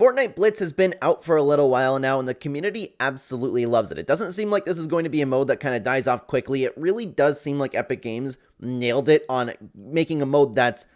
Fortnite Blitz has been out for a little while now, and the community absolutely loves it. It doesn't seem like this is going to be a mode that kind of dies off quickly. It really does seem like Epic Games nailed it on making a mode that's,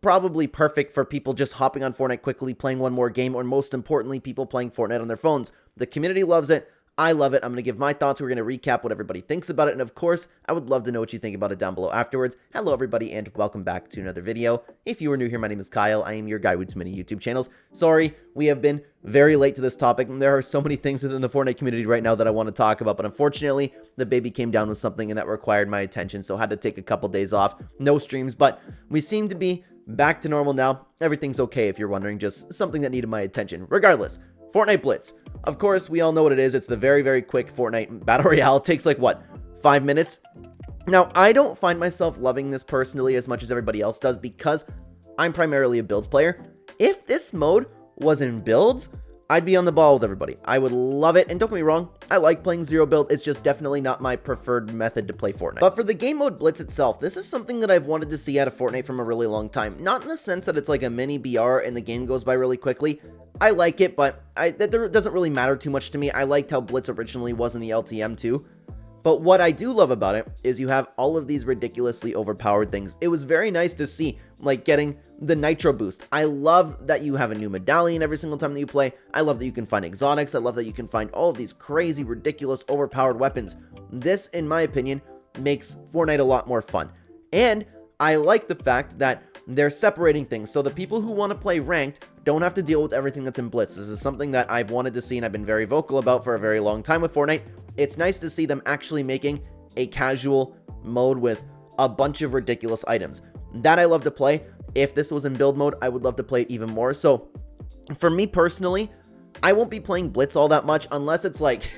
probably perfect for people just hopping on Fortnite quickly, playing one more game, or most importantly, people playing Fortnite on their phones. The community loves it. I love it. I'm going to give my thoughts. We're going to recap what everybody thinks about it. And of course, I would love to know what you think about it down below afterwards. Hello, everybody, and welcome back to another video. If you are new here, my name is Kyle. I am your guy with too many YouTube channels. Sorry, we have been very late to this topic. There are so many things within the Fortnite community right now that I want to talk about. But unfortunately, the baby came down with something and that required my attention. So I had to take a couple days off. No streams, but we seem to be back to normal now. Everything's okay if you're wondering, just something that needed my attention. Regardless, Fortnite Blitz. Of course, we all know what it is. It's the very, very quick Fortnite Battle Royale. It takes like, what, 5 minutes? Now, I don't find myself loving this personally as much as everybody else does because I'm primarily a builds player. If this mode was in builds, I'd be on the ball with everybody. I would love it, and don't get me wrong, I like playing zero build. It's just definitely not my preferred method to play Fortnite. But for the game mode Blitz itself, this is something that I've wanted to see out of Fortnite from a really long time. Not in the sense that it's like a mini BR and the game goes by really quickly. I like it, but that doesn't really matter too much to me. I liked how Blitz originally was in the LTM too. But what I do love about it is you have all of these ridiculously overpowered things. It was very nice to see, like getting the Nitro boost. I love that you have a new medallion every single time that you play. I love that you can find exotics. I love that you can find all of these crazy, ridiculous, overpowered weapons. This, in my opinion, makes Fortnite a lot more fun. And I like the fact that they're separating things, so the people who want to play ranked don't have to deal with everything that's in Blitz. This is something that I've wanted to see and I've been very vocal about for a very long time with Fortnite. It's nice to see them actually making a casual mode with a bunch of ridiculous items. That I love to play. If this was in build mode, I would love to play it even more. So for me personally, I won't be playing Blitz all that much unless it's like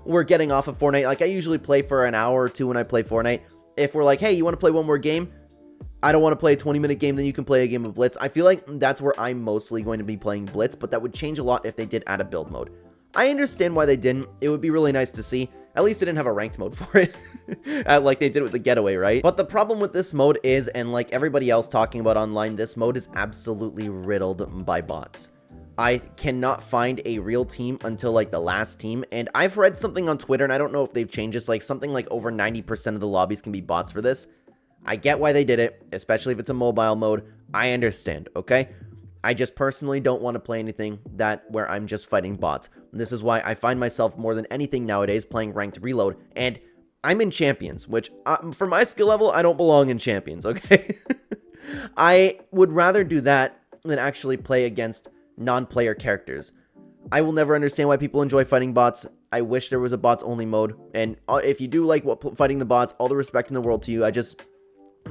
we're getting off of Fortnite. Like I usually play for an hour or two when I play Fortnite. If we're like, hey, you want to play one more game? I don't want to play a 20-minute game, then you can play a game of Blitz. I feel like that's where I'm mostly going to be playing Blitz, but that would change a lot if they did add a build mode. I understand why they didn't. It would be really nice to see. At least they didn't have a ranked mode for it, like they did with the getaway, right? But the problem with this mode is, and like everybody else talking about online, this mode is absolutely riddled by bots. I cannot find a real team until like the last team, and I've read something on Twitter, and I don't know if they've changed this, like something like over 90% of the lobbies can be bots for this. I get why they did it, especially if it's a mobile mode. I understand, okay? I just personally don't want to play anything where I'm just fighting bots. This is why I find myself more than anything nowadays playing ranked reload, and I'm in champions, which for my skill level, I don't belong in champions, okay? I would rather do that than actually play against non-player characters. I will never understand why people enjoy fighting bots. I wish there was a bots only mode, and if you do like fighting the bots, all the respect in the world to you.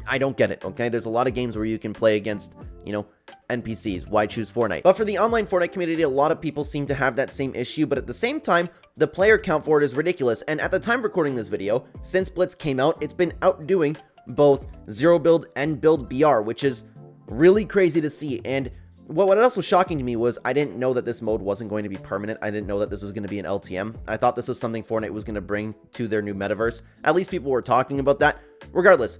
I don't get it, okay? There's a lot of games where you can play against, NPCs. Why choose Fortnite? But for the online Fortnite community, a lot of people seem to have that same issue, but at the same time, the player count for it is ridiculous. And at the time of recording this video, since Blitz came out, it's been outdoing both Zero Build and Build BR, which is really crazy to see. And what else was shocking to me was I didn't know that this mode wasn't going to be permanent. I didn't know that this was going to be an LTM. I thought this was something Fortnite was going to bring to their new metaverse. At least people were talking about that. Regardless,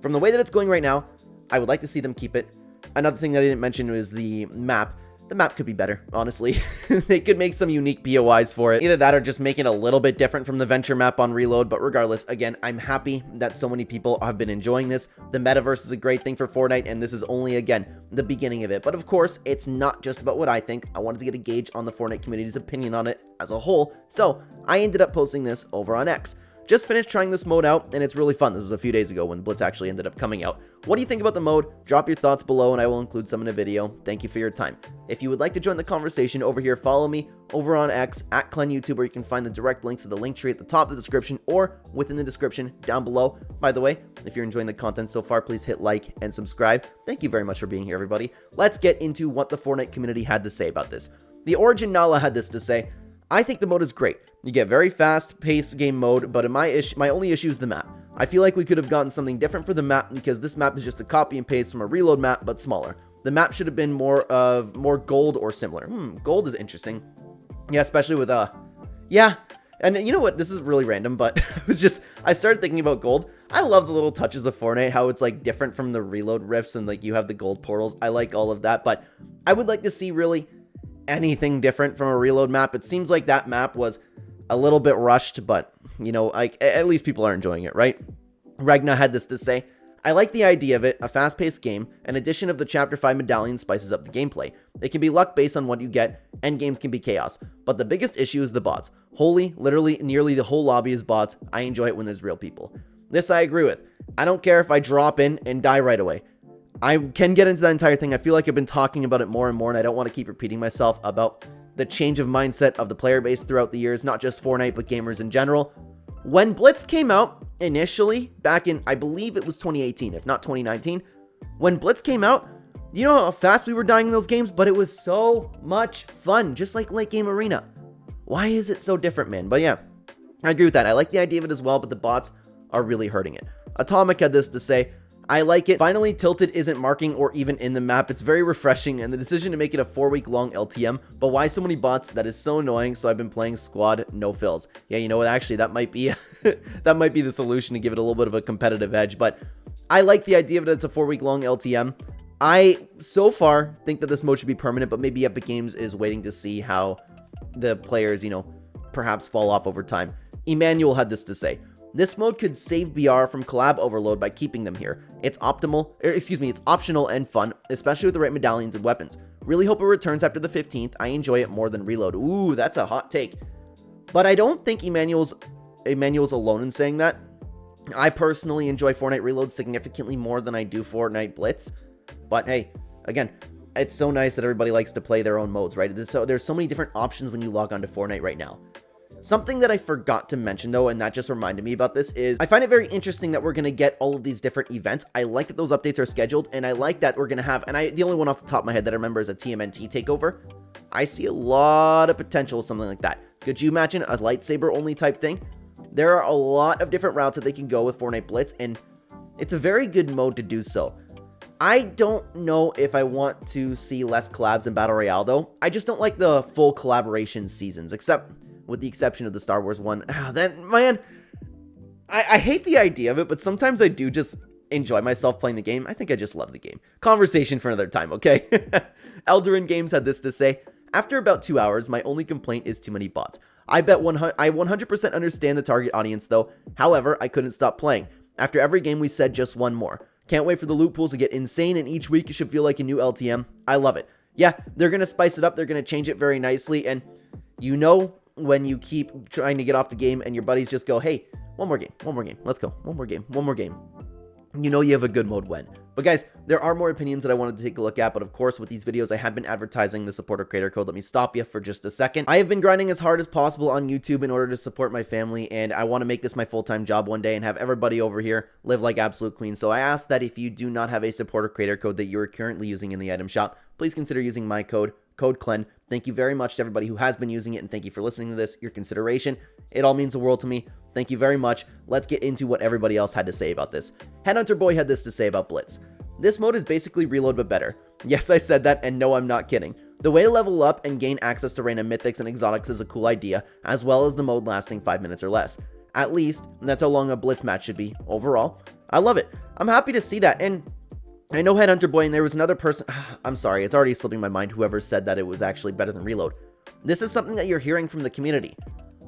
from the way that it's going right now, I would like to see them keep it. Another thing that I didn't mention was the map. The map could be better, honestly. They could make some unique POIs for it. Either that or just make it a little bit different from the Venture map on Reload. But regardless, again, I'm happy that so many people have been enjoying this. The metaverse is a great thing for Fortnite, and this is only, again, the beginning of it. But of course, it's not just about what I think. I wanted to get a gauge on the Fortnite community's opinion on it as a whole. So I ended up posting this over on X. Just finished trying this mode out, and it's really fun. This was a few days ago when Blitz actually ended up coming out. What do you think about the mode? Drop your thoughts below, and I will include some in a video. Thank you for your time. If you would like to join the conversation over here, follow me over on X, at Clen YouTube, where you can find the direct links to the link tree at the top of the description or within the description down below. By the way, if you're enjoying the content so far, please hit like and subscribe. Thank you very much for being here, everybody. Let's get into what the Fortnite community had to say about this. The Origin Nala had this to say. I think the mode is great. You get very fast-paced game mode, but my only issue is the map. I feel like we could have gotten something different for the map because this map is just a copy and paste from a Reload map, but smaller. The map should have been more gold or similar. Gold is interesting. Yeah, especially with yeah. And you know what? This is really random, but I started thinking about gold. I love the little touches of Fortnite, how it's like different from the Reload rifts and like you have the gold portals. I like all of that, but I would like to see really anything different from a Reload map. It seems like that map was a little bit rushed, but, you know, like, at least people are enjoying it, right? Ragna had this to say: I like the idea of it, a fast-paced game. An addition of the Chapter 5 medallion spices up the gameplay. It can be luck based on what you get, and games can be chaos. But the biggest issue is the bots. Literally, nearly the whole lobby is bots. I enjoy it when there's real people. This I agree with. I don't care if I drop in and die right away. I can get into that entire thing. I feel like I've been talking about it more and more, and I don't want to keep repeating myself about the change of mindset of the player base throughout the years, not just Fortnite, but gamers in general. When Blitz came out initially, back in, I believe it was 2018, if not 2019, when Blitz came out, you know how fast we were dying in those games, but it was so much fun, just like late game arena. Why is it so different, man? But yeah, I agree with that. I like the idea of it as well, but the bots are really hurting it. Atomic had this to say: I like it. Finally, Tilted isn't marking or even in the map. It's very refreshing, and the decision to make it a 4-week-long LTM, but why so many bots? That is so annoying, so I've been playing squad, no fills. Yeah, you know what, actually, that might be that might be the solution to give it a little bit of a competitive edge, but I like the idea of it. It's a 4-week-long LTM. I, so far, think that this mode should be permanent, but maybe Epic Games is waiting to see how the players, you know, perhaps fall off over time. Emmanuel had this to say: this mode could save BR from collab overload by keeping them here. It's it's optional and fun, especially with the right medallions and weapons. Really hope it returns after the 15th. I enjoy it more than Reload. Ooh, that's a hot take. But I don't think Emmanuel's alone in saying that. I personally enjoy Fortnite Reload significantly more than I do Fortnite Blitz. But hey, again, it's so nice that everybody likes to play their own modes, right? There's so many different options when you log on to Fortnite right now. Something that I forgot to mention though, and that just reminded me about this, is I find it very interesting that we're going to get all of these different events. I like that those updates are scheduled, and I like that we're going to have, and the only one off the top of my head that I remember is a TMNT takeover. I see a lot of potential with something like that. Could you imagine a lightsaber only type thing? There are a lot of different routes that they can go with Fortnite Blitz, and it's a very good mode to do so. I don't know if I want to see less collabs in Battle Royale though. I just don't like the full collaboration seasons, except with the exception of the Star Wars one. Then, man, I hate the idea of it, but sometimes I do just enjoy myself playing the game. I think I just love the game. Conversation for another time, okay? Eldarin Games had this to say: after about 2 hours, my only complaint is too many bots. I 100% understand the target audience though. However, I couldn't stop playing. After every game, we said just one more. Can't wait for the loot pools to get insane, and each week it should feel like a new LTM. I love it. Yeah, they're going to spice it up. They're going to change it very nicely, and you know, when you keep trying to get off the game and your buddies just go, hey, one more game, let's go, one more game. You know you have a good mode when. But guys, there are more opinions that I wanted to take a look at, but of course with these videos I have been advertising the supporter creator code. Let me stop you for just a second. I have been grinding as hard as possible on YouTube in order to support my family, and I want to make this my full-time job one day and have everybody over here live like absolute queens. So I ask that if you do not have a supporter creator code that you are currently using in the item shop, please consider using my code Clen. Thank you very much to everybody who has been using it, and thank you for listening to this. Your consideration, it all means the world to me. Thank you very much. Let's get into what everybody else had to say about this. Headhunter Boy had this to say about Blitz: this mode is basically Reload but better. Yes, I said that, and no, I'm not kidding. The way to level up and gain access to random mythics and exotics is a cool idea, as well as the mode lasting 5 minutes or less. At least, that's how long a Blitz match should be. Overall, I love it. I'm happy to see that, and I know Headhunter Boy, and there was another person. I'm sorry, it's already slipping my mind whoever said that it was actually better than Reload. This is something that you're hearing from the community.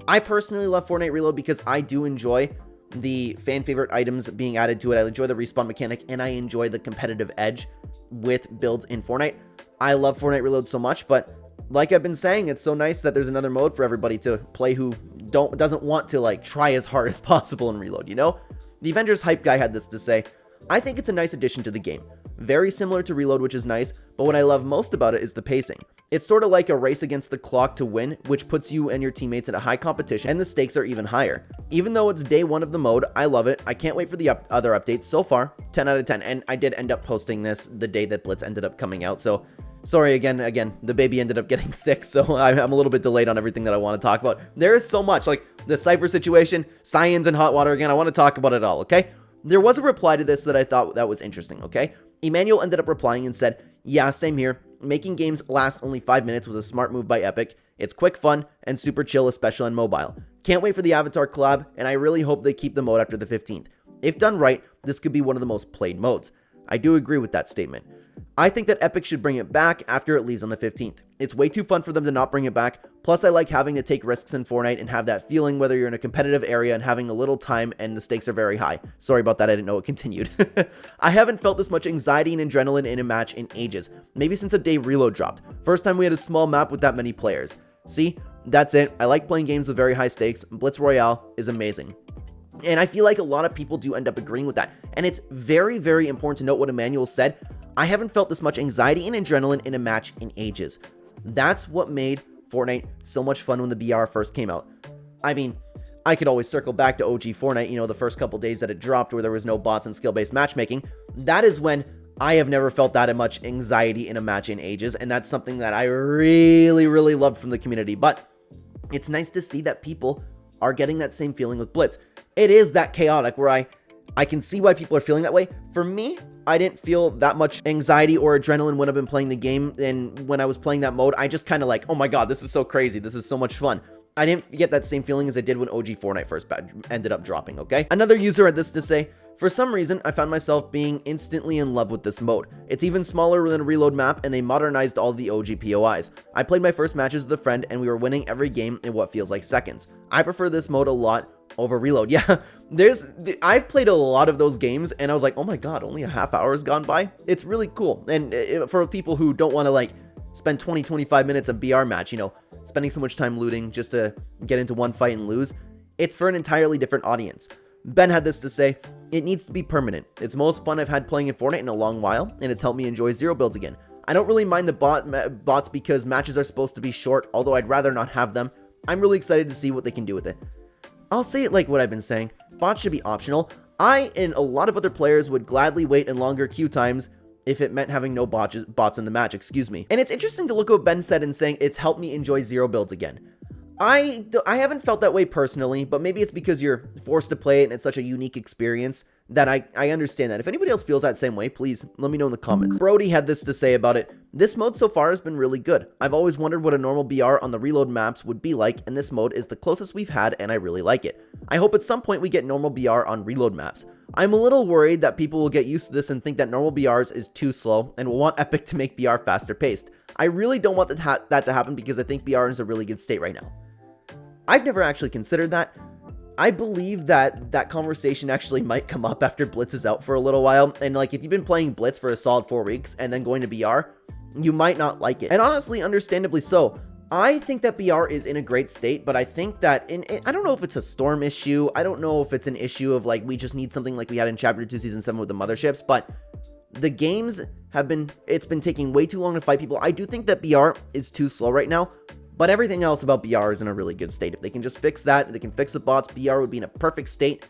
I personally love Fortnite Reload because I do enjoy the fan favorite items being added to it. I enjoy the respawn mechanic, and I enjoy the competitive edge with builds in Fortnite. I love Fortnite Reload so much, but like I've been saying, it's so nice that there's another mode for everybody to play who doesn't want to like try as hard as possible in Reload, you know? The Avengers Hype Guy had this to say: I think it's a nice addition to the game. Very similar to Reload, which is nice, but what I love most about it is the pacing. It's sort of like a race against the clock to win, which puts you and your teammates in a high competition, and the stakes are even higher. Even though it's day one of the mode, I love it. I can't wait for the other updates. So far, 10 out of 10, and I did end up posting this the day that Blitz ended up coming out, so sorry again, the baby ended up getting sick, so I'm a little bit delayed on everything that I want to talk about. There is so much, like the Cypher situation, Scions and Hot Water again, I want to talk about it all, okay? There was a reply to this that I thought that was interesting, okay? Emmanuel ended up replying and said, yeah, same here. Making games last only 5 minutes was a smart move by Epic. It's quick fun and super chill, especially on mobile. Can't wait for the Avatar collab, and I really hope they keep the mode after the 15th. If done right, this could be one of the most played modes. I do agree with that statement. I think that Epic should bring it back after it leaves on the 15th. It's way too fun for them to not bring it back. Plus, I like having to take risks in Fortnite and have that feeling whether you're in a competitive area and having a little time and the stakes are very high. Sorry about that, I didn't know it continued. I haven't felt this much anxiety and adrenaline in a match in ages. Maybe since the day Reload dropped. First time we had a small map with that many players. See, that's it. I like playing games with very high stakes. Blitz Royale is amazing. And I feel like a lot of people do end up agreeing with that. And it's very, very important to note what Emmanuel said. I haven't felt this much anxiety and adrenaline in a match in ages. That's what made Fortnite so much fun when the BR first came out. I mean, I could always circle back to OG Fortnite, you know, the first couple days that it dropped where there was no bots and skill-based matchmaking. That is when I have never felt that much anxiety in a match in ages, and that's something that I really, really loved from the community. But it's nice to see that people are getting that same feeling with Blitz. It is that chaotic where I can see why people are feeling that way. For me, I didn't feel that much anxiety or adrenaline when I've been playing the game, and when I was playing that mode, I just kind of like, oh my god, this is so crazy, this is so much fun. I didn't get that same feeling as I did when OG Fortnite first ended up dropping, okay? Another user had this to say, for some reason, I found myself being instantly in love with this mode. It's even smaller than a Reload map, and they modernized all the OG POIs. I played my first matches with a friend, and we were winning every game in what feels like seconds. I prefer this mode a lot over Reload. Yeah, I've played a lot of those games, and I was like, oh my god, only a half hour has gone by? It's really cool, and for people who don't want to, like, spend 20-25 minutes a BR match, you know, spending so much time looting just to get into one fight and lose, it's for an entirely different audience. Ben had this to say, it needs to be permanent. It's the most fun I've had playing in Fortnite in a long while, and it's helped me enjoy zero builds again. I don't really mind the bots because matches are supposed to be short, although I'd rather not have them. I'm really excited to see what they can do with it. I'll say it like what I've been saying, bots should be optional. I and a lot of other players would gladly wait in longer queue times if it meant having no bots in the match, excuse me. And it's interesting to look at what Ben said in saying it's helped me enjoy zero builds again. I haven't felt that way personally, but maybe it's because you're forced to play it and it's such a unique experience that I understand that. If anybody else feels that same way, please let me know in the comments. Brody had this to say about it. This mode so far has been really good. I've always wondered what a normal BR on the Reload maps would be like, and this mode is the closest we've had, and I really like it. I hope at some point we get normal BR on Reload maps. I'm a little worried that people will get used to this and think that normal BRs is too slow and will want Epic to make BR faster paced. I really don't want that to happen because I think BR is a really good state right now. I've never actually considered that. I believe that that conversation actually might come up after Blitz is out for a little while. And like, if you've been playing Blitz for a solid 4 weeks and then going to BR, you might not like it. And honestly, understandably so. I think that BR is in a great state, but I think that I don't know if it's a storm issue. I don't know if it's an issue of like, we just need something like we had in Chapter 2 Season 7 with the motherships, but the games it's been taking way too long to fight people. I do think that BR is too slow right now. But everything else about BR is in a really good state. If they can just fix that, if they can fix the bots, BR would be in a perfect state.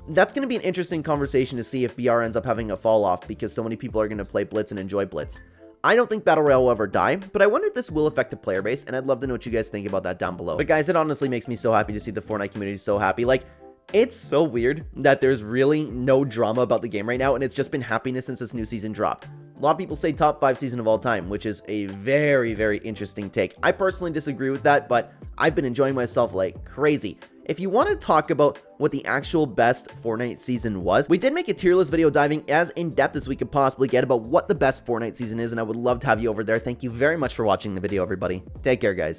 That's going to be an interesting conversation to see if BR ends up having a fall off because so many people are going to play Blitz and enjoy Blitz. I don't think Battle Royale will ever die, but I wonder if this will affect the player base, and I'd love to know what you guys think about that down below. But guys, it honestly makes me so happy to see the Fortnite community so happy. Like, it's so weird that there's really no drama about the game right now, and it's just been happiness since this new season dropped. A lot of people say top 5 season of all time, which is a very, very interesting take. I personally disagree with that, but I've been enjoying myself like crazy. If you want to talk about what the actual best Fortnite season was, we did make a tier list video diving as in-depth as we could possibly get about what the best Fortnite season is, and I would love to have you over there. Thank you very much for watching the video, everybody. Take care, guys.